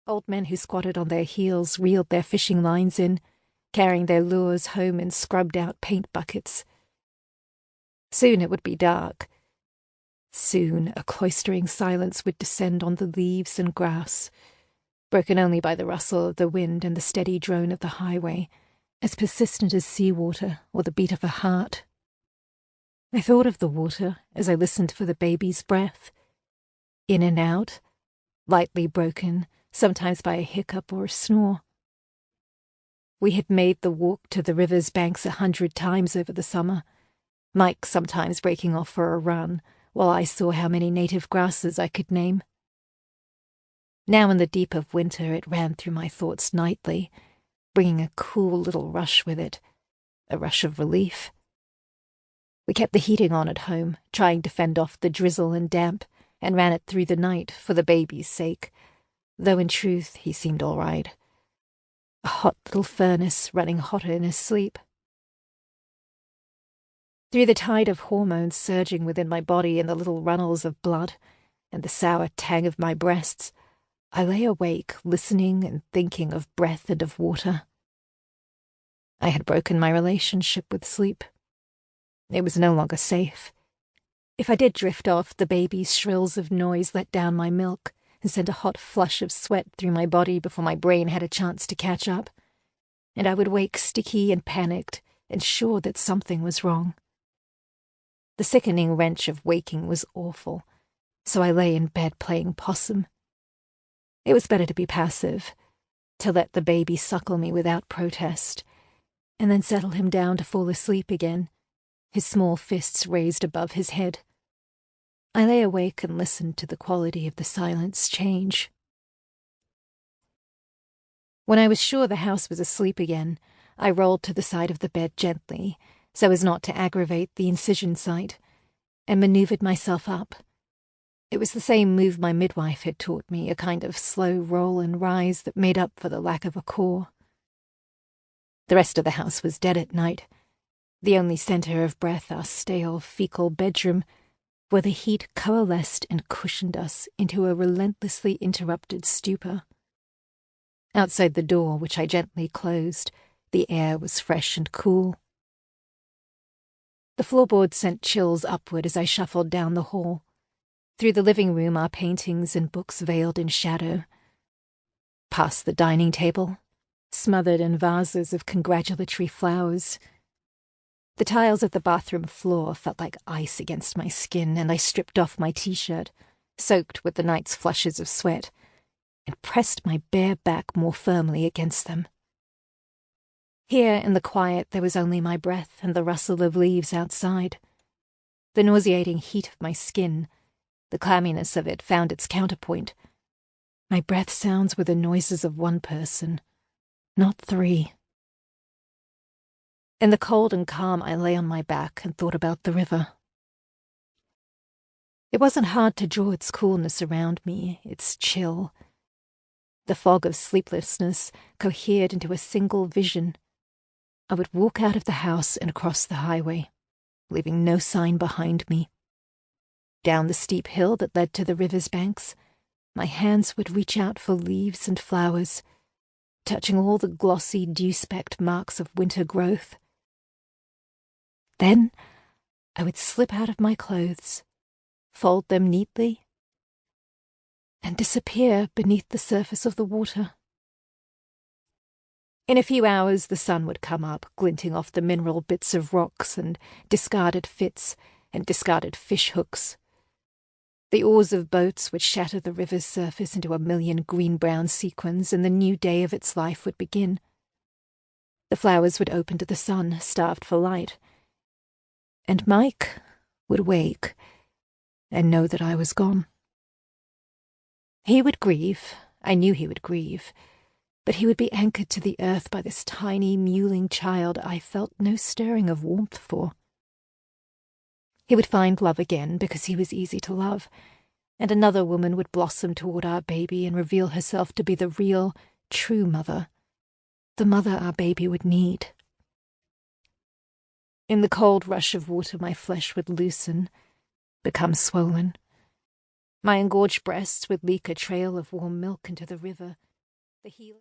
Old men who squatted on their heels reeled their fishing lines in, carrying their lures home in scrubbed-out paint buckets. Soon it would be dark. Soon a cloistering silence would descend on the leaves and grass, broken only by the rustle of the wind and the steady drone of the highway, as persistent as seawater or the beat of a heart. I thought of the water as I listened for the baby's breath, in and out, lightly broken, sometimes by a hiccup or a snore. We had made the walk to the river's banks 100 times over the summer, Mike sometimes breaking off for a run, while I saw how many native grasses I could name. Now in the deep of winter it ran through my thoughts nightly, bringing a cool little rush with it, a rush of relief. We kept the heating on at home, trying to fend off the drizzle and damp, and ran it through the night for the baby's sake, though in truth he seemed all right. A hot little furnace running hotter in his sleep. Through the tide of hormones surging within my body and the little runnels of blood, and the sour tang of my breasts, I lay awake, listening and thinking of breath and of water. I had broken my relationship with sleep. It was no longer safe. If I did drift off, the baby's shrills of noise let down my milk and sent a hot flush of sweat through my body before my brain had a chance to catch up, and I would wake sticky and panicked and sure that something was wrong. The sickening wrench of waking was awful, so I lay in bed playing possum. It was better to be passive, to let the baby suckle me without protest, and then settle him down to fall asleep again, his small fists raised above his head. I lay awake and listened to the quality of the silence change. When I was sure the house was asleep again, I rolled to the side of the bed gently, so as not to aggravate the incision site, and maneuvered myself up. It was the same move my midwife had taught me, a kind of slow roll and rise that made up for the lack of a core. The rest of the house was dead at night. The only center of breath, our stale, fecal bedroom, where the heat coalesced and cushioned us into a relentlessly interrupted stupor. Outside the door, which I gently closed, the air was fresh and cool. The floorboards sent chills upward as I shuffled down the hall. Through the living room, our paintings and books veiled in shadow. Past the dining table, smothered in vases of congratulatory flowers. The tiles of the bathroom floor felt like ice against my skin, and I stripped off my t-shirt, soaked with the night's flushes of sweat, and pressed my bare back more firmly against them. Here, in the quiet, there was only my breath and the rustle of leaves outside. The nauseating heat of my skin, the clamminess of it, found its counterpoint. My breath sounds were the noises of one person, not 3. In the cold and calm, I lay on my back and thought about the river. It wasn't hard to draw its coolness around me, its chill. The fog of sleeplessness cohered into a single vision. I would walk out of the house and across the highway, leaving no sign behind me. Down the steep hill that led to the river's banks, my hands would reach out for leaves and flowers, touching all the glossy, dew-specked marks of winter growth. Then I would slip out of my clothes, fold them neatly, and disappear beneath the surface of the water. In a few hours the sun would come up, glinting off the mineral bits of rocks and discarded fits and discarded fish hooks. The oars of boats would shatter the river's surface into a million green-brown sequins, and the new day of its life would begin. The flowers would open to the sun, starved for light. And Mike would wake and know that I was gone. He would grieve, I knew he would grieve, but he would be anchored to the earth by this tiny, mewling child I felt no stirring of warmth for. He would find love again because he was easy to love, and another woman would blossom toward our baby and reveal herself to be the real, true mother, the mother our baby would need. In the cold rush of water, my flesh would loosen, become swollen. My engorged breasts would leak a trail of warm milk into the river, The heel.